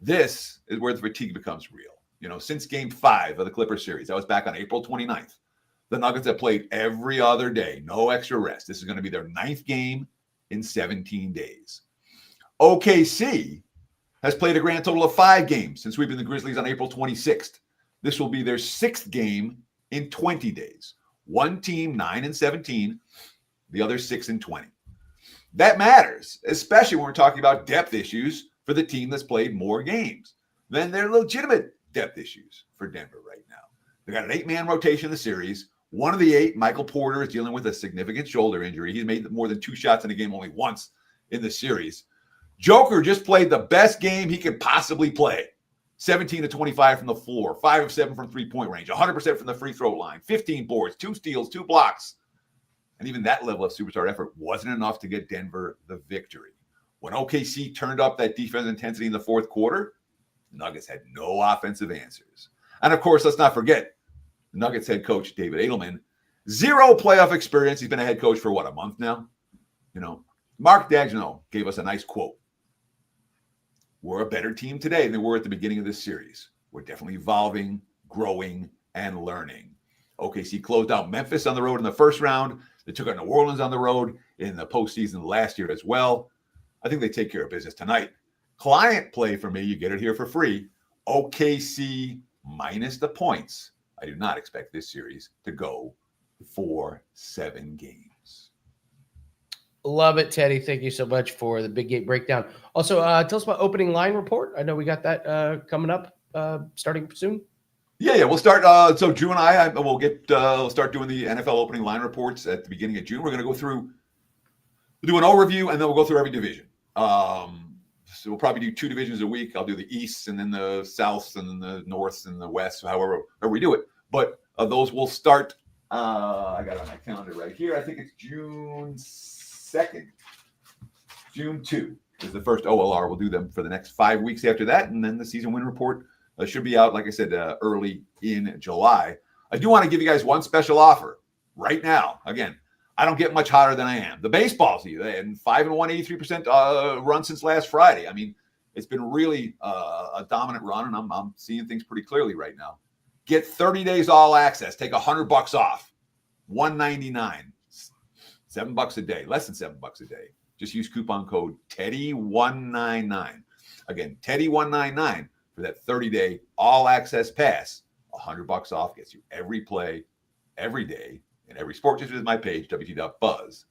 This is where the fatigue becomes real. Since game 5 of the Clippers series, that was back on April 29th. The Nuggets have played every other day, no extra rest. This is going to be their 9th game in 17 days. OKC has played a grand total of 5 games since sweeping the Grizzlies on April 26th. This will be their 6th game in 20 days. One team 9-17, the other 6-20. That matters, especially when we're talking about depth issues for the team that's played more games. Then there are legitimate depth issues for Denver right now. They got an 8-man rotation in the series. One of the 8, Michael Porter, is dealing with a significant shoulder injury. He's made more than 2 shots in a game only once in the series. Joker just played the best game he could possibly play. 17-25 from the floor, 5 of 7 from three-point range, 100% from the free throw line, 15 boards, 2 steals, 2 blocks. And even that level of superstar effort wasn't enough to get Denver the victory. When OKC turned up that defensive intensity in the fourth quarter, the Nuggets had no offensive answers. And of course, let's not forget, the Nuggets head coach, David Edelman, 0 playoff experience. He's been a head coach for a month now? Mark Daigneault gave us a nice quote. We're a better team today than we were at the beginning of this series. We're definitely evolving, growing, and learning. OKC closed out Memphis on the road in the first round. They took out New Orleans on the road in the postseason last year as well. I think they take care of business tonight. Client play for me, you get it here for free. OKC minus the points. I do not expect this series to go for 7 games. Love it, Teddy. Thank you so much for the big gate breakdown. Also, tell us about opening line report. I know we got that coming up starting soon. Yeah. We'll start. So Drew and I will we'll start doing the NFL opening line reports at the beginning of June. We're going to go through, we'll do an overview, and then we'll go through every division. So we'll probably do 2 divisions a week. I'll do the East, and then the South, and then the North, and the West, however we do it. But those will start. I got it on my calendar right here. I think it's June 2nd. June 2 is the first OLR. We'll do them for the next 5 weeks after that, and then the season win report should be out, like I said, early in July. I do want to give you guys one special offer right now. Again, I don't get much hotter than I am. The baseball's here, and 5-1, 83% run since last Friday. I mean, it's been really a dominant run, and I'm seeing things pretty clearly right now. Get 30 days all access. Take $100 off. $199. $7 a day. Less than $7 a day. Just use coupon code Teddy199. Again, Teddy199 for that 30-day all access pass. $100 off gets you every play, every day, and every sport. Just visit my page, wt.buzz/TC.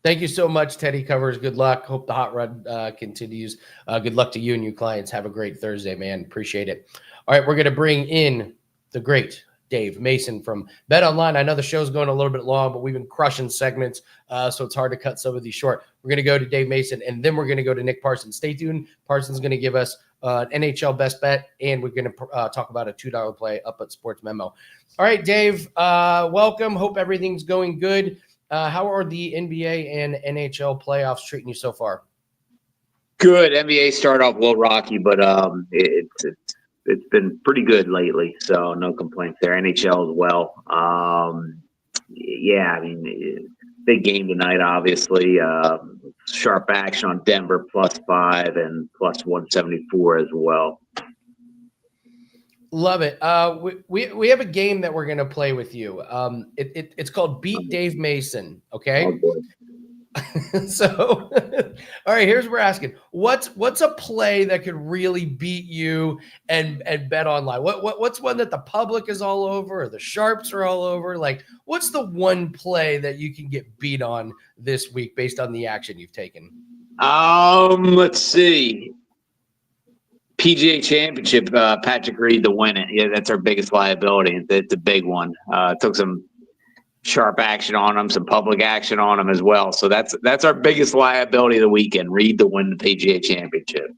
Thank you so much, Teddy Covers. Good luck. Hope the hot run continues. Good luck to you and your clients. Have a great Thursday, man. Appreciate it. All right, we're going to bring in the great Dave Mason from BetOnline. I know the show's going a little bit long, but we've been crushing segments, so it's hard to cut some of these short. We're going to go to Dave Mason, and then we're going to go to Nick Parsons. Stay tuned. Parsons is going to give us an NHL best bet, and we're going to talk about a $2 play up at Sports Memo. All right, Dave, welcome. Hope everything's going good. How are the NBA and NHL playoffs treating you so far? Good. NBA started off a little rocky, but it's been pretty good lately, so no complaints there. NHL as well. Yeah, I mean, big game tonight, obviously. Sharp action on Denver +5 and +174 as well. Love it. We have a game that we're going to play with you. It's called Beat Dave Mason. Okay. Oh, boy. So, all right, here's what we're asking. What's a play that could really beat you and bet online? What's one that the public is all over or the sharps are all over? Like, what's the one play that you can get beat on this week based on the action you've taken? Let's see. PGA Championship, Patrick Reed to win it. Yeah, that's our biggest liability. It's a big one. Took some sharp action on him, some public action on him as well. So that's our biggest liability of the weekend. Reed to win the PGA Championship.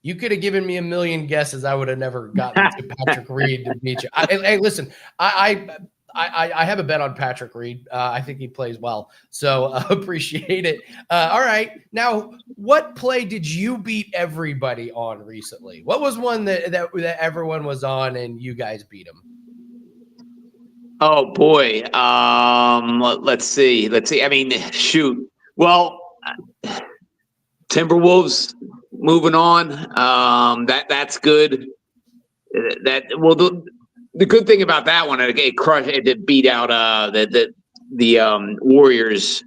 You could have given me a million guesses. I would have never gotten to Patrick Reed to beat you. Hey, listen, I have a bet on Patrick Reed. I think he plays well, so appreciate it. All right, now what play did you beat everybody on recently? What was one that everyone was on and you guys beat him? Oh boy. Let's see. I mean, shoot. Well, Timberwolves moving on. That's good. the good thing about that one, it crushed. It beat out the Warriors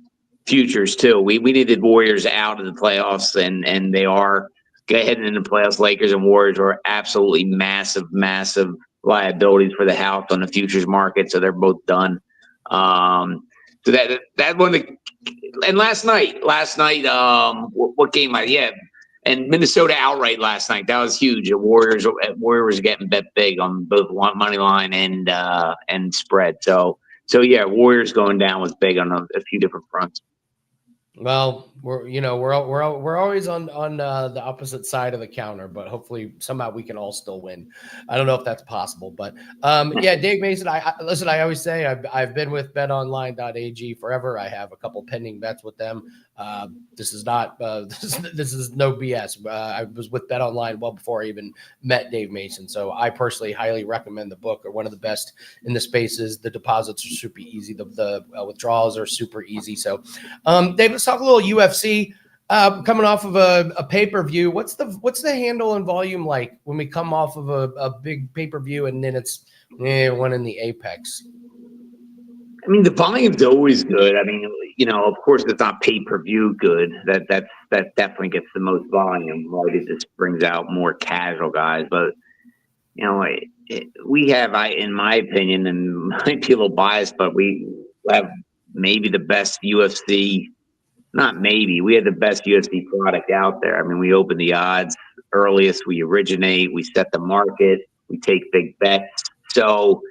futures too. We needed Warriors out of the playoffs, and they are heading into the playoffs. Lakers and Warriors are absolutely massive liabilities for the house on the futures market, so they're both done. So that one, and last night, what game? And Minnesota outright last night. That was huge. The Warriors getting bet big on both money line and spread. So yeah, Warriors going down was big on a few different fronts. Well, we're always on the opposite side of the counter, but hopefully somehow we can all still win. I don't know if that's possible, but yeah, Dave Mason. Listen. I always say I've been with BetOnline.ag forever. I have a couple pending bets with them. This is not this is no BS. I was with BetOnline well before I even met Dave Mason, so I personally highly recommend the book. Or one of the best in the spaces. The deposits are super easy. The withdrawals are super easy. So, Dave, let's talk a little UFC. Coming off of a pay-per-view, what's the handle and volume like when we come off of a big pay-per-view and then it's one in the apex? I mean, the volume's always good. I mean, of course, it's not pay-per-view good. That definitely gets the most volume, right? It just brings out more casual guys. But we have, in my opinion, and might be a little biased, but we have maybe the best UFC. Not maybe. We have the best UFC product out there. I mean, we open the odds earliest. We originate. We set the market. We take big bets. So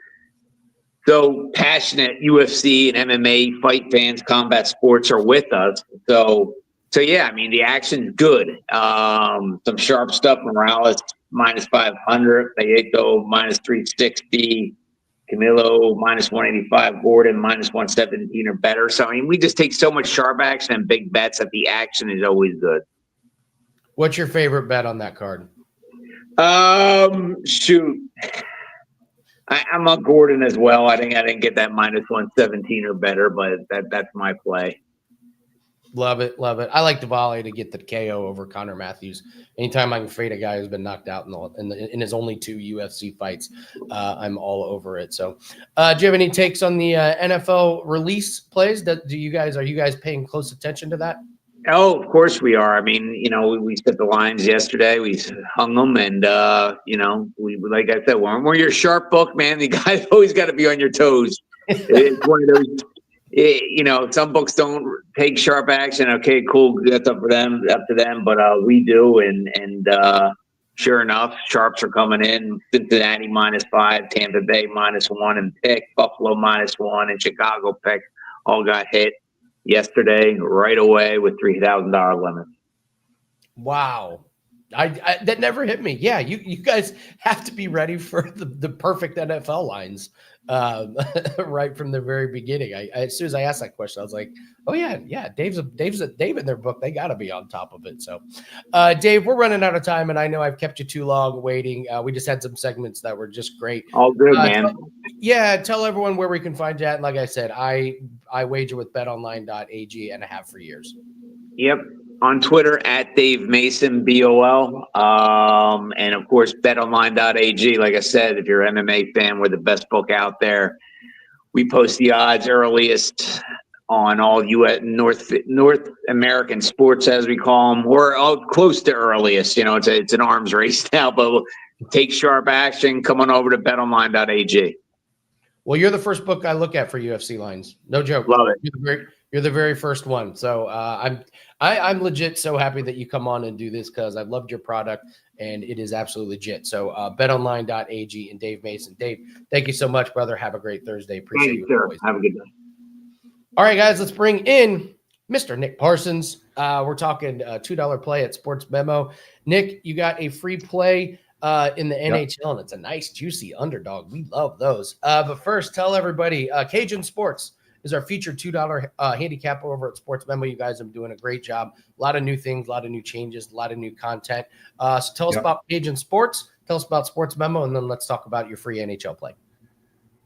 passionate UFC and MMA fight fans, combat sports are with us. So yeah, I mean, the action's good. Some sharp stuff. Morales minus 500, Payeto minus 360, Camilo minus 185, Gordon minus 117 or better. So I mean, we just take so much sharp action and big bets that the action is always good. What's your favorite bet on that card? Shoot. I'm on Gordon as well. I didn't get that minus 117 or better, but that's my play. Love it. I like Davali to get the KO over Connor Matthews. Anytime I can fade a guy who's been knocked out in his only 2 UFC fights, I'm all over it. So, do you have any takes on the NFL release plays? Are you guys paying close attention to that? Oh, of course we are. I mean, we set the lines yesterday. We hung them, and we like I said, when we're your sharp book, man, the guy's always got to be on your toes. It's one of those. Some books don't take sharp action. Okay, cool, that's up to them. But we do, and sure enough, sharps are coming in. Cincinnati -5, Tampa Bay -1, and pick Buffalo -1, and Chicago pick all got hit yesterday right away with $3,000 limits. Wow. I that never hit me. Yeah, you guys have to be ready for the perfect NFL lines right from the very beginning. As soon as I asked that question, I was like, oh yeah, Dave's Dave in their book. They got to be on top of it. So, Dave, we're running out of time, and I know I've kept you too long waiting. We just had some segments that were just great. All good, man. Tell everyone where we can find you at. And like I said, I wager with BetOnline.ag and I have for years. Yep. On Twitter at Dave Mason, BOL. And of course, betonline.ag. Like I said, if you're an MMA fan, we're the best book out there. We post the odds earliest on all U.S. North American sports, as we call them. We're all close to earliest. It's an arms race now, but we'll take sharp action. Come on over to betonline.ag. Well, you're the first book I look at for UFC lines. No joke. Love it. You're the very first one. So I'm legit so happy that you come on and do this because I've loved your product and it is absolutely legit. So betonline.ag and Dave Mason. Dave, thank you so much, brother. Have a great Thursday. Appreciate you. Sir. Have a good day. All right, guys, let's bring in Mr. Nick Parsons. We're talking $2 play at Sports Memo. Nick, you got a free play in the NHL, and it's a nice, juicy underdog. We love those. But first, tell everybody, Cajun Sports is our featured $2 handicap over at Sports Memo. You guys are doing a great job. A lot of new things, a lot of new changes, a lot of new content. So tell us about Cajun Sports. Tell us about Sports Memo, and then let's talk about your free NHL play.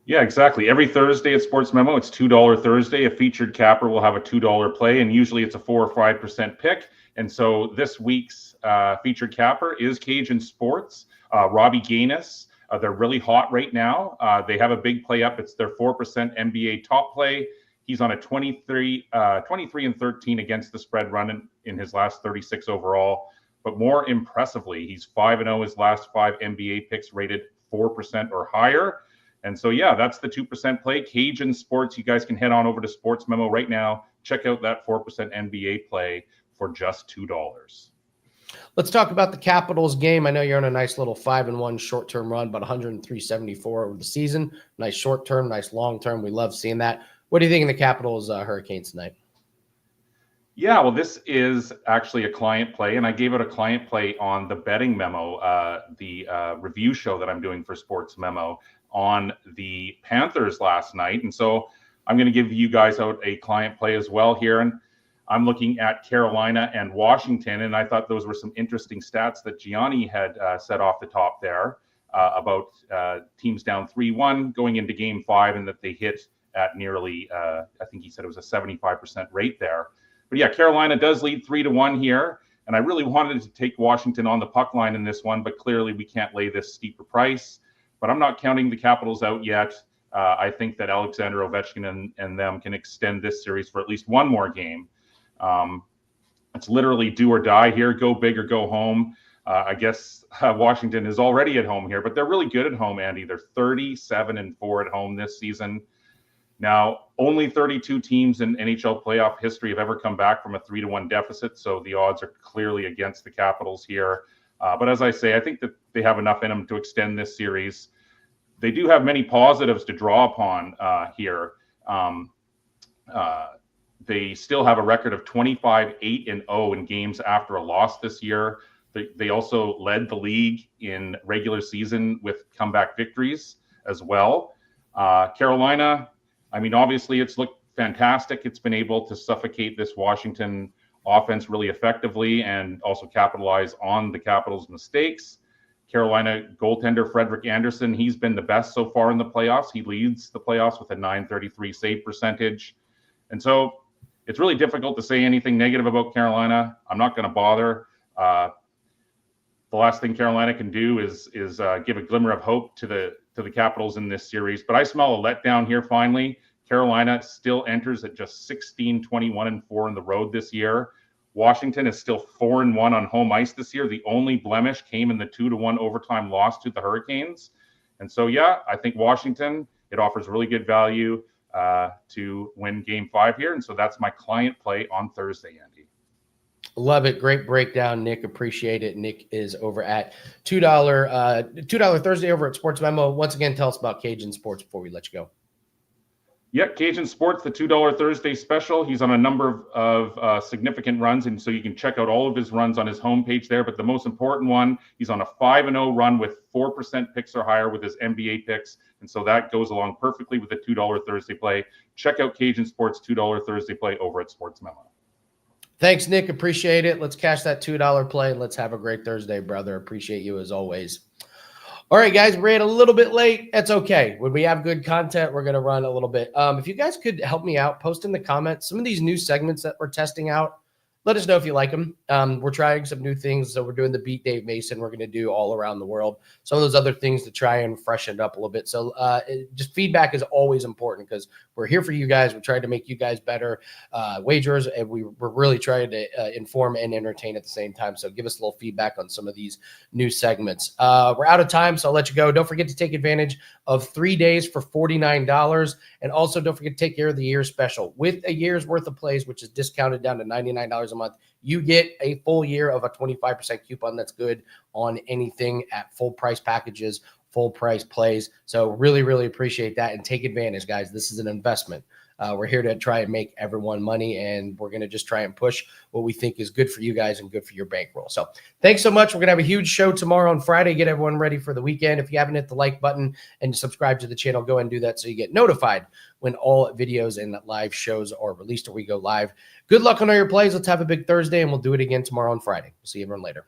Yeah, exactly. Every Thursday at Sports Memo, it's $2 Thursday. A featured capper will have a $2 play, and usually it's a 4 or 5% pick. And so this week's featured capper is Cajun Sports. Robbie Gaines They're really hot right now. They have a big play up. It's their 4% NBA top play. He's on a 23-13 against the spread run in his last 36 overall. But more impressively, he's 5-0 his last 5 NBA picks rated 4% or higher. And so, yeah, that's the 2% play. Cajun Sports, you guys can head on over to Sports Memo right now. Check out that 4% NBA play for just $2. Let's talk about the Capitals game. I know you're on a nice little 5-1 short-term run, about 103.74 over the season. Nice short-term, nice long-term. We love seeing that. What do you think of the Capitals Hurricanes tonight? Yeah, well, this is actually a client play, and I gave it a client play on the betting memo, the review show that I'm doing for Sports Memo on the Panthers last night. And so I'm going to give you guys out a client play as well here. And I'm looking at Carolina and Washington, and I thought those were some interesting stats that Gianni had set off the top there about teams down 3-1 going into Game 5, and that they hit at nearly, I think he said it was a 75% rate there. But yeah, Carolina does lead 3-1 here, and I really wanted to take Washington on the puck line in this one, but clearly we can't lay this steeper price. But I'm not counting the Capitals out yet. I think that Alexander Ovechkin and them can extend this series for at least one more game. It's literally do or die here, go big or go home. I guess Washington is already at home here, but they're really good at home, Andy. They're 37-4 at home this season. Now, only 32 teams in NHL playoff history have ever come back from a 3-1 deficit, so the odds are clearly against the Capitals here. But as I say, I think that they have enough in them to extend this series. They do have many positives to draw upon here. They still have a record of 25-8-0 in games after a loss this year. They also led the league in regular season with comeback victories as well. Carolina, I mean, obviously it's looked fantastic. It's been able to suffocate this Washington offense really effectively and also capitalize on the Capitals' mistakes. Carolina goaltender Frederik Andersen, he's been the best so far in the playoffs. He leads the playoffs with a .933 save percentage. And so it's really difficult to say anything negative about Carolina. I'm not going to bother. The last thing Carolina can do is give a glimmer of hope to the Capitals in this series. But I smell a letdown here finally. Carolina still enters at just 16-21-4 in the road this year. Washington is still 4-1 on home ice this year. The only blemish came in the 2-1 overtime loss to the Hurricanes. And so, yeah, I think Washington, it offers really good value to win Game 5 here. And so that's my client play on Thursday, Andy. Love it. Great breakdown, Nick. Appreciate it. Nick is over at $2 Thursday over at Sports Memo. Once again, tell us about Cajun Sports before we let you go. Yep, Cajun Sports, the $2 Thursday special. He's on a number of significant runs, and so you can check out all of his runs on his homepage there. But the most important one, he's on a 5-0 run with 4% picks or higher with his NBA picks, and so that goes along perfectly with the $2 Thursday play. Check out Cajun Sports' $2 Thursday play over at Sports Memo. Thanks, Nick. Appreciate it. Let's cash that $2 play, and let's have a great Thursday, brother. Appreciate you as always. All right, guys, we ran a little bit late. That's okay. When we have good content, we're going to run a little bit. If you guys could help me out, post in the comments some of these new segments that we're testing out. Let us know if you like them. We're trying some new things. So we're doing the Beat Dave Mason. We're going to do all around the world. Some of those other things to try and freshen it up a little bit. So just feedback is always important because we're here for you guys. We're trying to make you guys better wagers, and we're really trying to inform and entertain at the same time. So give us a little feedback on some of these new segments. We're out of time, so I'll let you go. Don't forget to take advantage of 3 days for $49. And also don't forget to take care of the year special. With a year's worth of plays, which is discounted down to $99 a month, you get a full year of a 25% coupon that's good on anything at full price packages, full price plays. So really, really appreciate that and take advantage, guys. This is an investment. We're here to try and make everyone money, and we're going to just try and push what we think is good for you guys and good for your bankroll. So thanks so much. We're going to have a huge show tomorrow on Friday. Get everyone ready for the weekend. If you haven't hit the like button and subscribe to the channel, go ahead and do that so you get notified when all videos and live shows are released or we go live. Good luck on all your plays. Let's have a big Thursday, and we'll do it again tomorrow on Friday. We'll see everyone later.